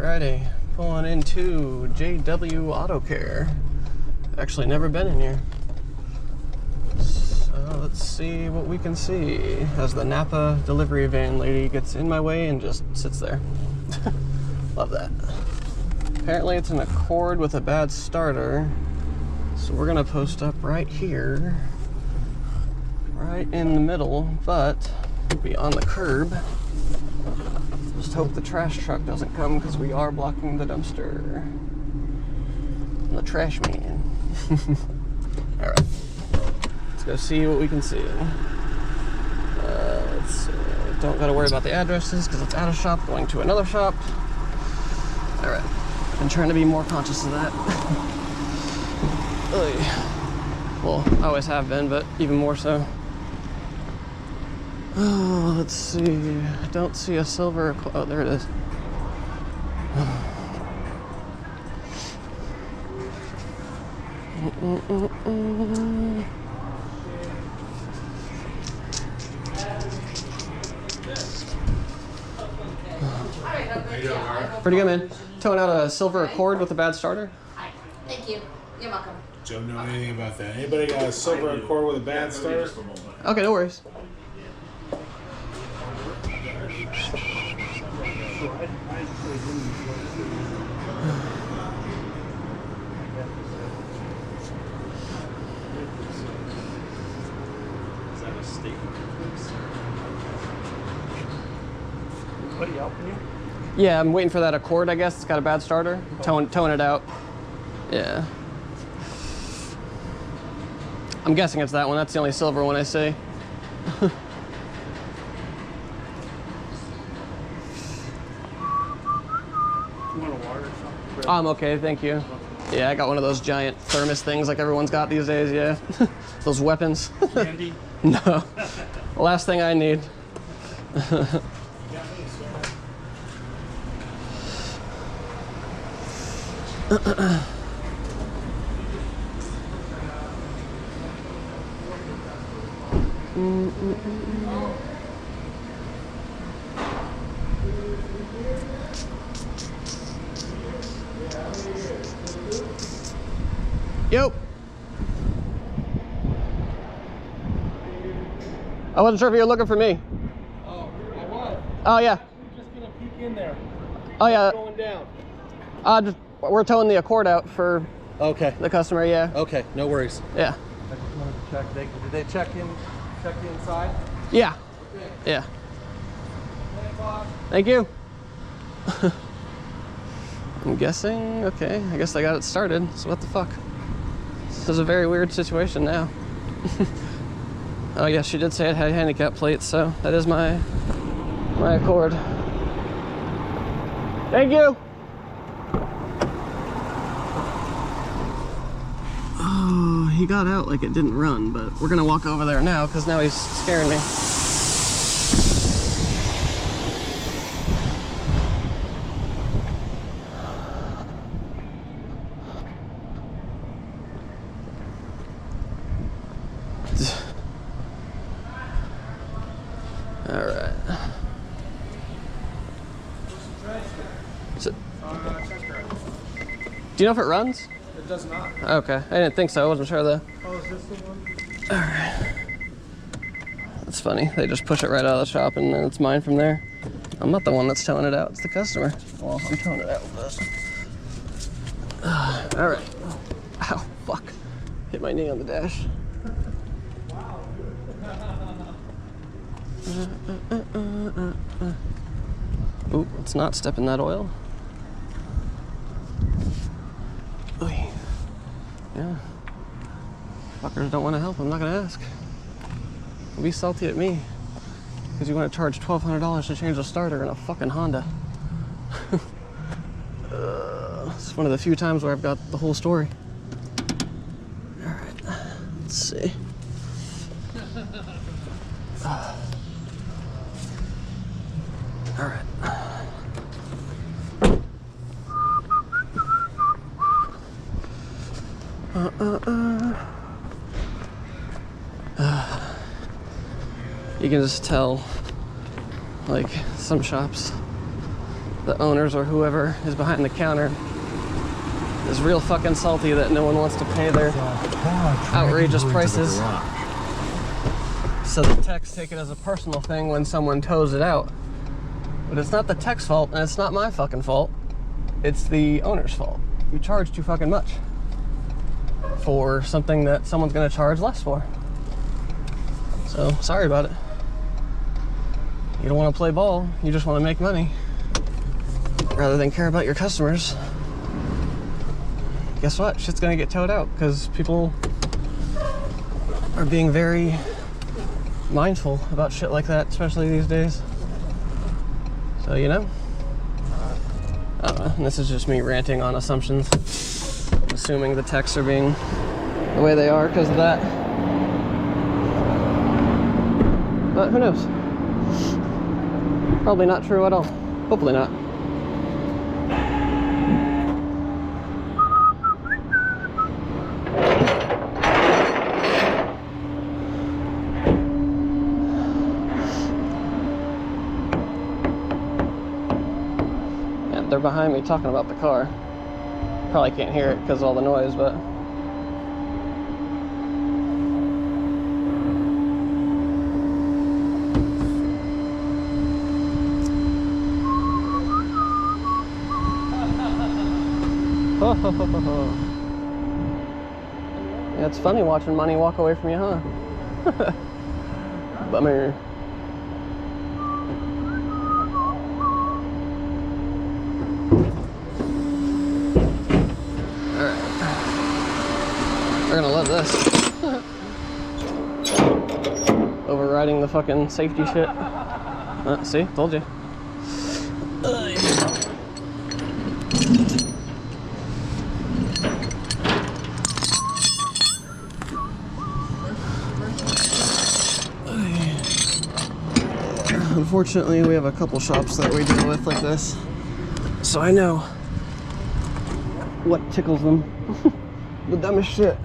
Alrighty, pulling into JW Auto Care. Actually never been in here. So let's see what we can see as the Napa delivery van lady gets in my way and just sits there. Love that. Apparently it's an Accord with a bad starter. So we're gonna post up right here. Right in the middle, but we'll be on the curb. Just hope the trash truck doesn't come because we are blocking the dumpster. And the trash man. Alright. Let's go see what we can see. Let's see. Don't gotta worry about the addresses because it's at a shop going to another shop. Alright. I'm trying to be more conscious of that. Well, I always have been, but even more so. Oh, let's see. I don't see a silver. Oh, there it is. Pretty good, man. Towing out a silver Accord with a bad starter. Hi. Thank you. You're welcome. Don't know anything about that. Anybody got a silver Accord with a bad starter? Okay, no worries. Anybody helping you? Yeah, I'm waiting for that Accord, I guess. It's got a bad starter. Towing it out. Yeah. I'm guessing it's that one. That's the only silver one I see. You want a water or something? I'm okay, thank you. Yeah, I got one of those giant thermos things like everyone's got these days, yeah. Those weapons. Candy? No. Last thing I need. Yo. I wasn't sure if you were looking for me. Oh, I was. Oh yeah. We're just gonna peek in there. Oh yeah. Going down. We're towing the Accord out for Okay. the customer. Yeah. Okay. No worries. Yeah. I just wanted to check. Did they check the inside? Yeah. Okay. Yeah. Thanks, Bob. Thank you. I'm guessing. Okay. I guess I got it started. So what the fuck? This is a very weird situation now. Oh yeah, she did say it had handicap plates, so that is my Accord. Thank you. Oh, he got out like it didn't run, but we're gonna walk over there now because now he's scaring me. All right. So, do you know if it runs? It does not. Okay, I didn't think so. I wasn't sure though. Oh, is this the one? All right. That's funny. They just push it right out of the shop and then it's mine from there. I'm not the one that's towing it out. It's the customer. Well, I'm towing it out with this. All right. Ow, fuck. Hit my knee on the dash. Ooh, let's not step in that oil. Oy. Yeah. Fuckers don't want to help. I'm not going to ask. They'll be salty at me because you want to charge $1,200 to change the starter in a fucking Honda. It's one of the few times where I've got the whole story. All right. Let's see. All right. You can just tell, like, some shops the owners or whoever is behind the counter is real fucking salty that no one wants to pay their outrageous prices. So the techs take it as a personal thing when someone tows it out. But it's not the tech's fault, and it's not my fucking fault. It's the owner's fault. You charge too fucking much for something that someone's gonna charge less for. So, sorry about it. You don't want to play ball, you just want to make money rather than care about your customers. Guess what? Shit's gonna get towed out because people are being very mindful about shit like that, especially these days. So, you know, I don't know. And this is just me ranting on assumptions, assuming the techs are being the way they are because of that. But who knows? Probably not true at all. Hopefully not. They're behind me talking about the car. Probably can't hear it because of all the noise, but yeah, it's funny watching money walk away from you, huh? Bummer. They're gonna love this. Overriding the fucking safety shit. See? Told you. Unfortunately, we have a couple shops that we deal with like this, so I know what tickles them. The dumbest shit.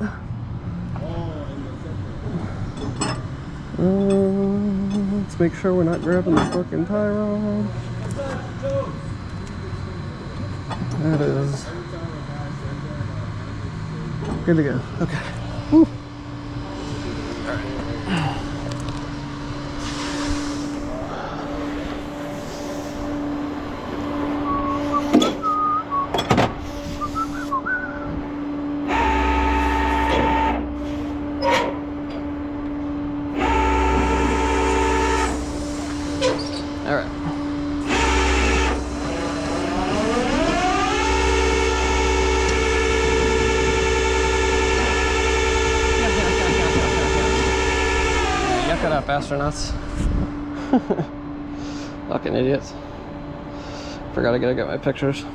Let's make sure we're not grabbing the fucking tie rod. That is good to go. Okay. Whew. Astronauts. Fucking idiots. Forgot I gotta get my pictures.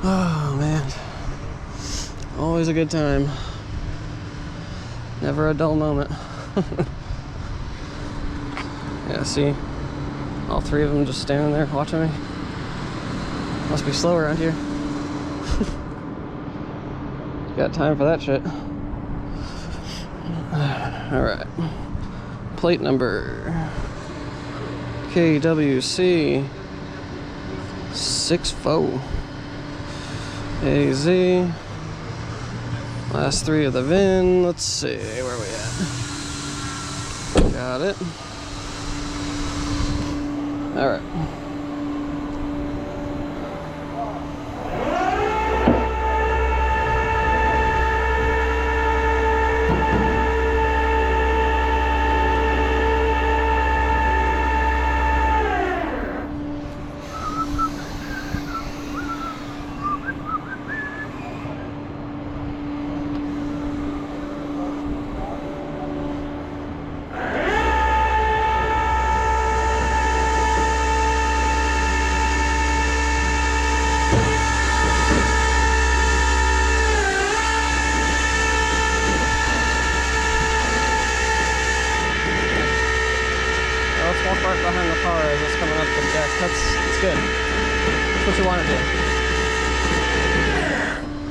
Oh man. Always a good time. Never a dull moment. Yeah, see? All three of them just standing there watching me. Must be slow around here. Got time for that shit. Alright. Plate number KWC 64 AZ. Last three of the VIN. Let's see, where are we at? Got it. Alright. Behind the car as it's coming up the deck. That's good. That's what you want to do.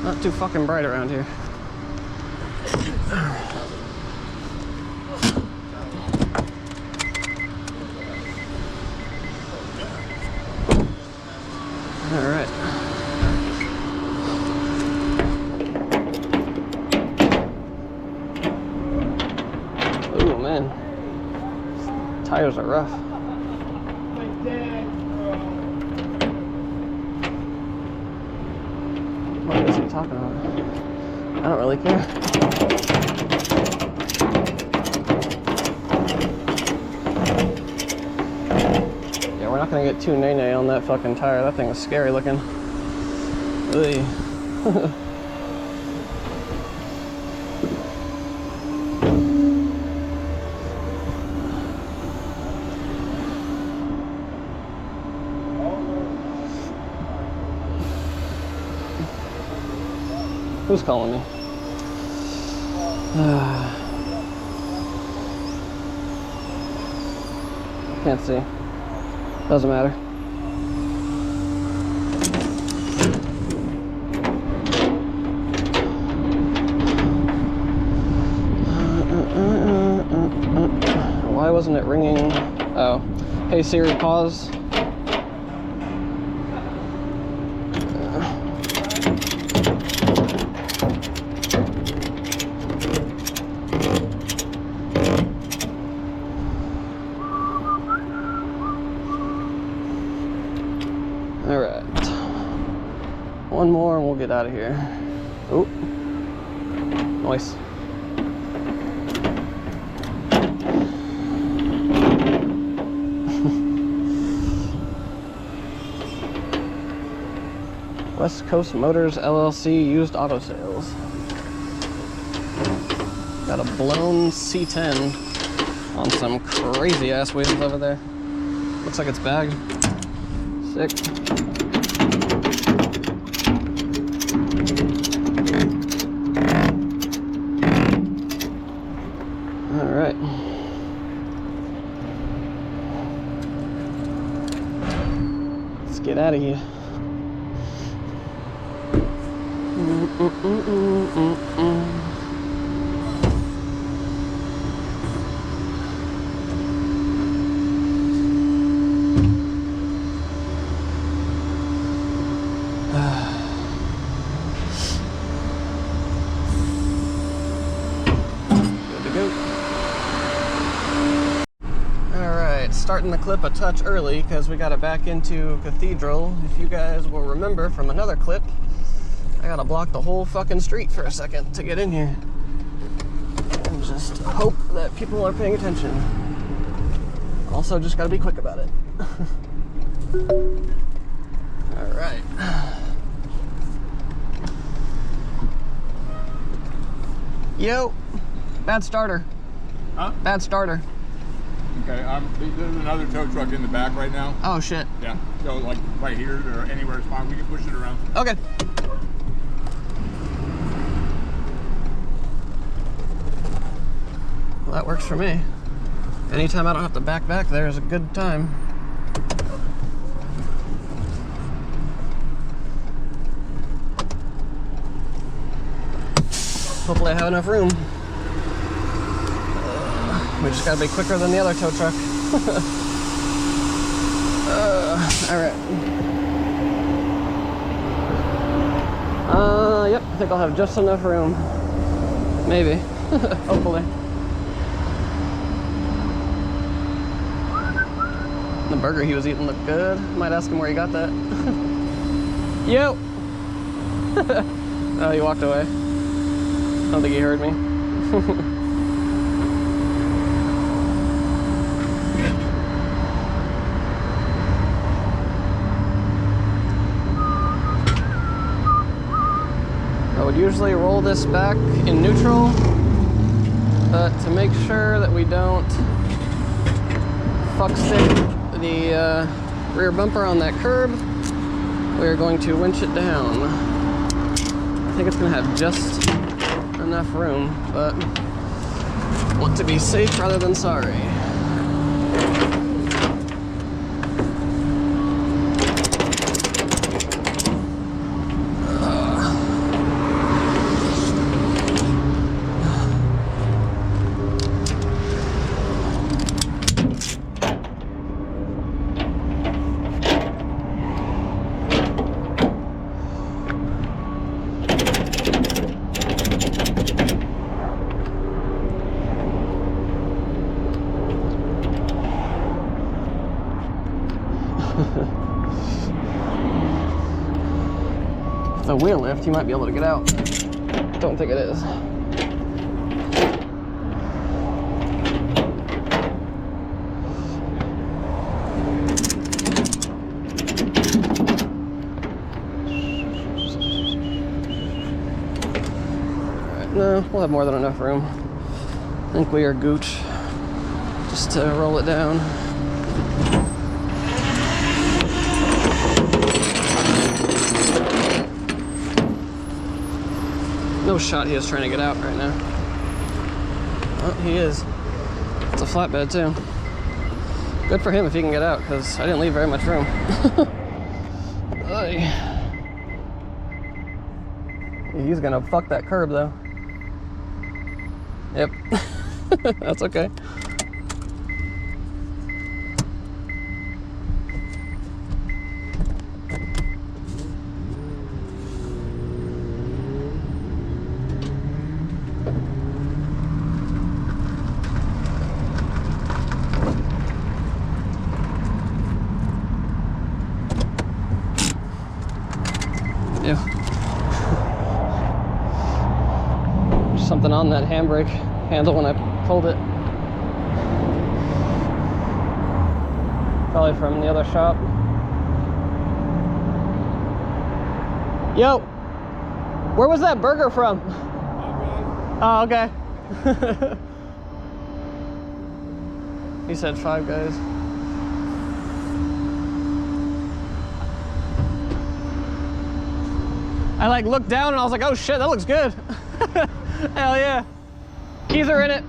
Not too fucking bright around here. tires are rough. What is he talking about? I don't really care. Yeah, we're not gonna get too nay-nay on that fucking tire. That thing is scary looking. Ugh. Who's calling me? Can't see. Doesn't matter. Why wasn't it ringing? Oh. Hey Siri, pause. Alright. One more and we'll get out of here. Oh. Nice. West Coast Motors LLC used auto sales. Got a blown C10 on some crazy ass wheels over there. Looks like it's bagged. Sick. All right. Let's get out of here. Starting the clip a touch early because we got to back into Cathedral. If you guys will remember from another clip, I gotta block the whole fucking street for a second to get in here. And just hope that people are paying attention. Also, just gotta be quick about it. Alright. Yo! Bad starter. Huh? Bad starter. Okay, there's another tow truck in the back right now. Oh shit. Yeah, so like right here or anywhere is fine. We can push it around. Okay. Well, that works for me. Anytime I don't have to back there is a good time. Hopefully I have enough room. We just gotta be quicker than the other tow truck. Alright. Yep, I think I'll have just enough room. Maybe. Hopefully. The burger he was eating looked good. Might ask him where he got that. Yo! Oh, he walked away. I don't think he heard me. I would usually roll this back in neutral, but to make sure that we don't fuck stick the rear bumper on that curb, we're going to winch it down. I think it's going to have just enough room, but want to be safe rather than sorry. If it's a wheel lift, you might be able to get out. Don't think it is. No, we'll have more than enough room. I think we are gooch. Just to roll it down. No shot he is trying to get out right now. Oh, he is. It's a flatbed too. Good for him if he can get out, because I didn't leave very much room. He's gonna fuck that curb though. Yep. That's okay. Yeah. There's something on that handbrake handle when I pulled it. Probably from the other shop. Yo, where was that burger from? Oh, okay. He said Five Guys. I like looked down and I was like, oh shit, that looks good. Hell yeah. Keys are in it.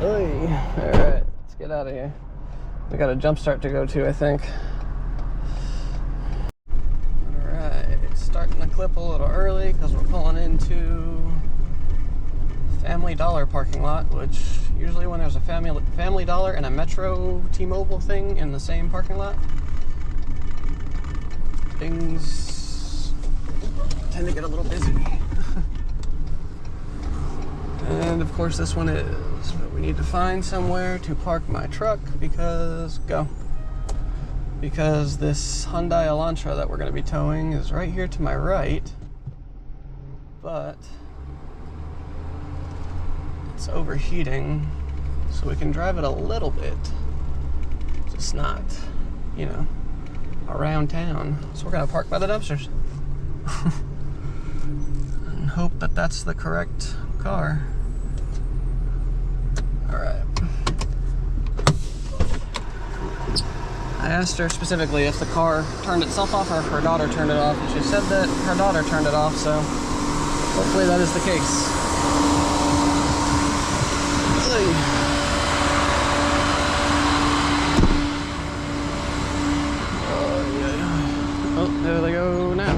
Alright, let's get out of here. We got a jump start to go to, I think. Alright, starting the clip a little early because we're pulling into Family Dollar parking lot, which usually when there's a Family Dollar and a Metro T-Mobile thing in the same parking lot, things tend to get a little busy. And of course this one is, but we need to find somewhere to park my truck because this Hyundai Elantra that we're going to be towing is right here to my right, but it's overheating, so we can drive it a little bit, just not, you know, around town. So we're gonna park by the dumpsters and hope that that's the correct car. All right. I asked her specifically if the car turned itself off or if her daughter turned it off, and she said that her daughter turned it off, so hopefully that is the case. Oh, there they go now.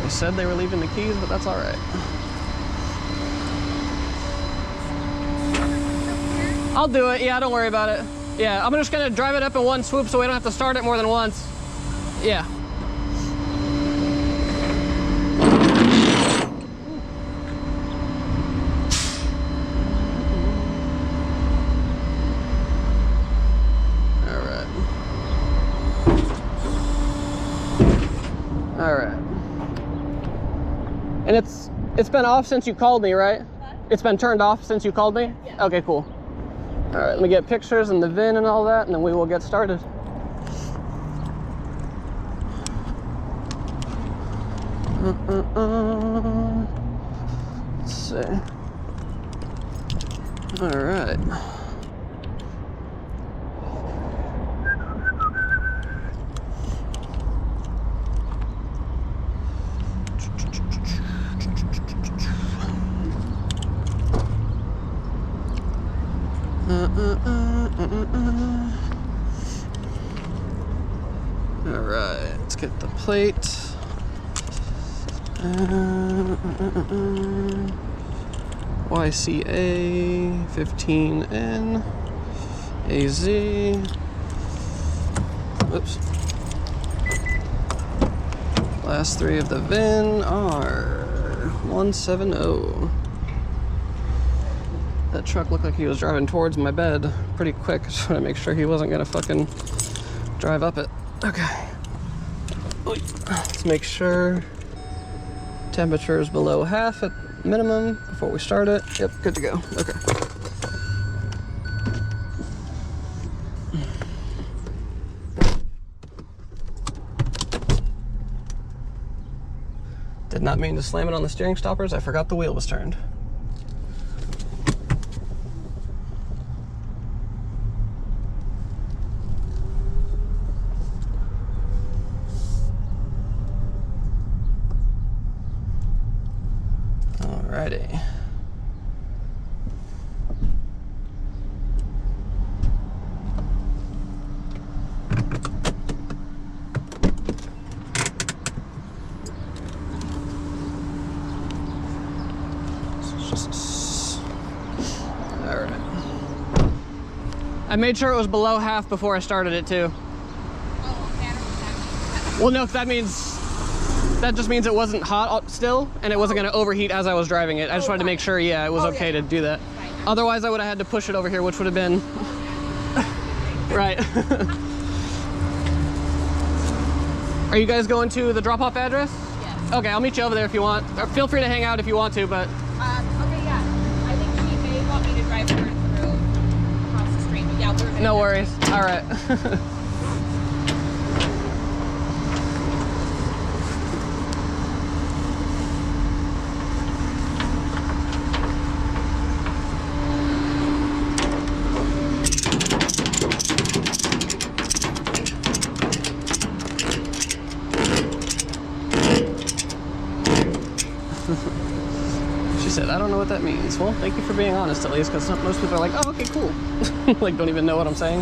They said they were leaving the keys, but that's all right. I'll do it. Yeah, don't worry about it. Yeah, I'm just gonna drive it up in one swoop so we don't have to start it more than once. Yeah. All right. And it's been off since you called me, right? What? It's been turned off since you called me? Yeah. Okay, cool. All right, let me get pictures and the VIN and all that, and then we will get started. Let's see. All right. All right, let's get the plate. YCA 15N AZ. Oops. Last three of the VIN are 170. That truck looked like he was driving towards my bed pretty quick. Just want to make sure he wasn't gonna fucking drive up it. Okay. Let's make sure temperature is below half at minimum before we start it. Yep, good to go. Okay. Did not mean to slam it on the steering stoppers. I forgot the wheel was turned. Alrighty. Alright. I made sure it was below half before I started it too. Well, no, that just means it wasn't hot still, and it wasn't going to overheat as I was driving it. I just wanted to make sure, yeah, it was okay to do that. Otherwise, I would have had to push it over here, which would have been... Right. Are you guys going to the drop-off address? Yes. Okay, I'll meet you over there if you want. Or feel free to hang out if you want to, but... Okay, yeah. I think she may want me to drive her through across the street, but yeah, we're gonna... No worries. All right. She said, I don't know what that means. Well, thank you for being honest at least, because most people are like, oh, okay, cool. Like, don't even know what I'm saying.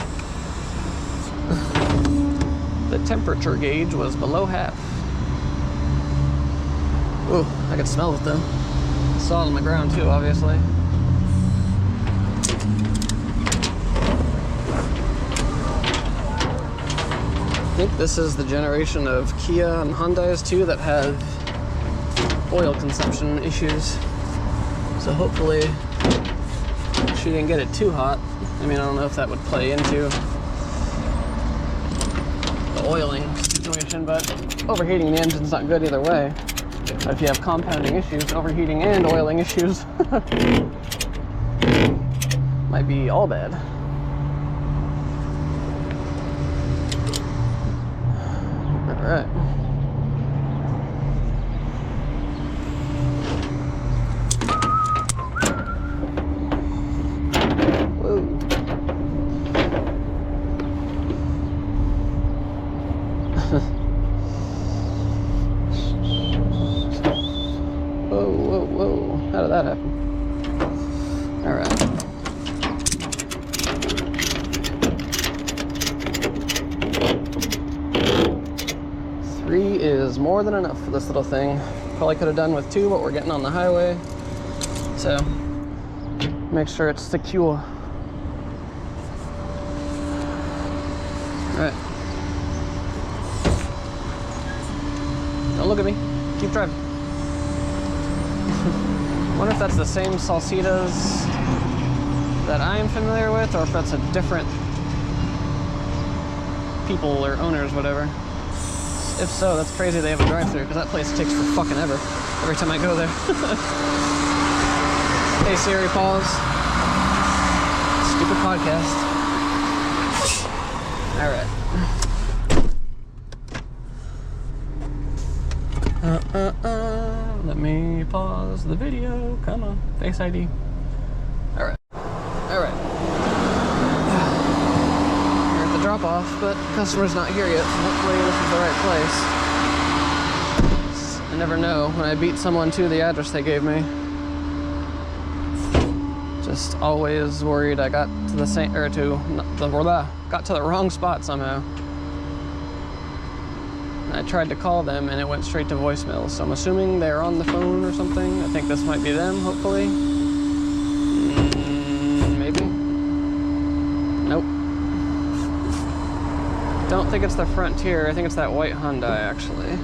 The temperature gauge was below half. Ooh, I could smell it though. Saw it on the ground too, obviously. I think this is the generation of Kia and Hyundais too that have oil consumption issues. So hopefully she didn't get it too hot. I mean, I don't know if that would play into the oiling situation, but overheating the engine's not good either way. But if you have compounding issues, overheating and oiling issues might be all bad. All right. Whoa. How did that happen? All right. Three is more than enough for this little thing. Probably could have done with two, but we're getting on the highway. So, make sure it's secure. All right. Don't look at me. Keep driving. I wonder if that's the same salsitas that I am familiar with, or if that's a different people or owners, whatever. If so, that's crazy they have a drive-thru, because that place takes for fucking ever every time I go there. Hey Siri, pause. Stupid podcast. All right. Let me pause the video. Come on, Face ID. All right. We're at the drop-off, but customer's not here yet, so hopefully this is the right place. I never know when I beat someone to the address they gave me. Just always worried I got to the same, or got to the wrong spot somehow. I tried to call them and it went straight to voicemail, so I'm assuming they're on the phone or something. I think this might be them, hopefully. Don't think it's the Frontier. I think it's that white Hyundai, actually.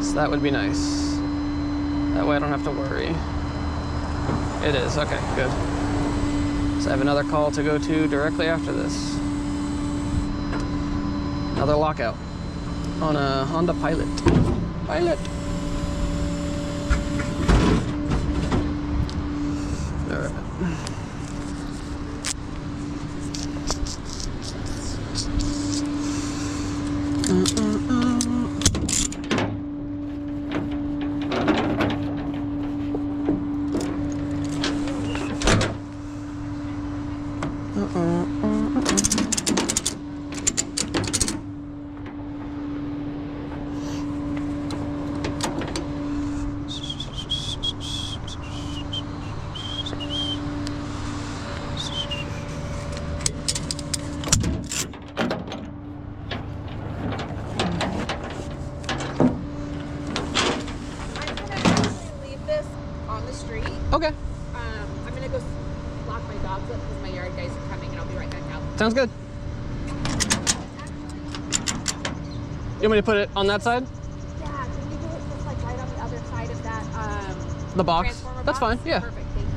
So that would be nice. That way I don't have to worry. It is. Okay, good. So I have another call to go to directly after this. Another lockout on a Honda Pilot. Pilot. All right. Okay. I'm gonna go lock my dogs up because my yard guys are coming, and I'll be right back out. Sounds good. You want me to put it on that side? Yeah, can you do it just like right on the other side of that The box? transformer That's box? fine, yeah. Perfect, thank you.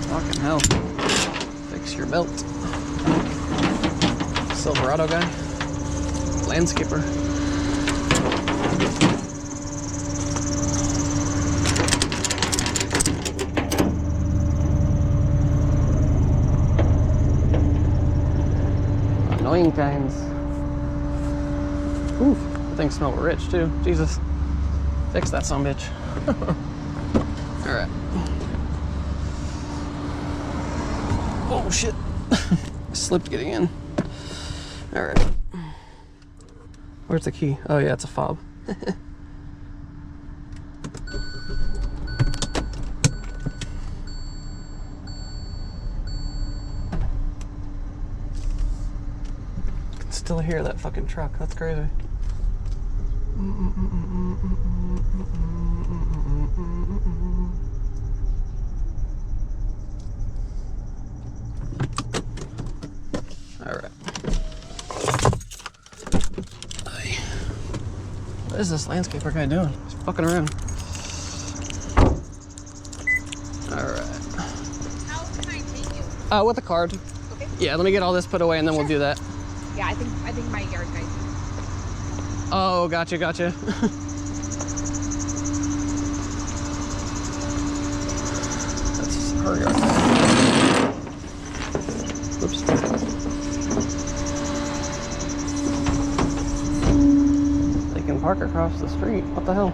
Fucking hell. Fix your belt. Silverado guy. Landscaper. Annoying kinds. Ooh, the things smell rich too. Jesus. Fix that sumbitch. Alright. Oh shit. Slipped getting in. Alright. Where's the key? Oh yeah, it's a fob. I can still hear that fucking truck. That's crazy. Alright. What is this landscaper guy doing? He's fucking around. Alright. How can I pay you? With a card. Okay. Yeah, let me get all this put away and then we'll do that. Yeah, I think my yard guys. Oh, gotcha. That's her yard. Oops. They can park across the street. What the hell?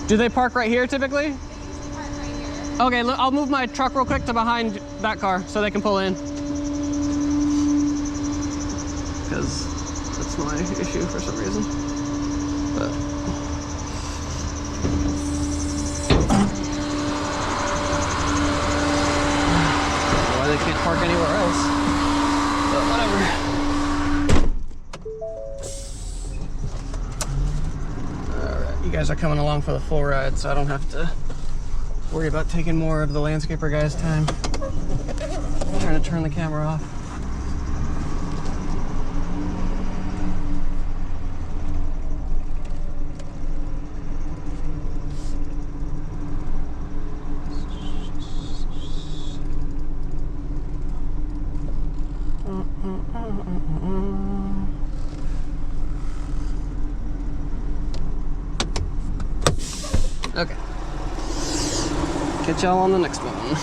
Do they park right here typically? Okay, I'll move my truck real quick to behind that car so they can pull in. Because that's my issue for some reason. But why they can't park anywhere else. But whatever. Alright, you guys are coming along for the full ride, so I don't have to worry about taking more of the landscaper guy's time. I'm trying to turn the camera off. Okay. Catch y'all on the next one.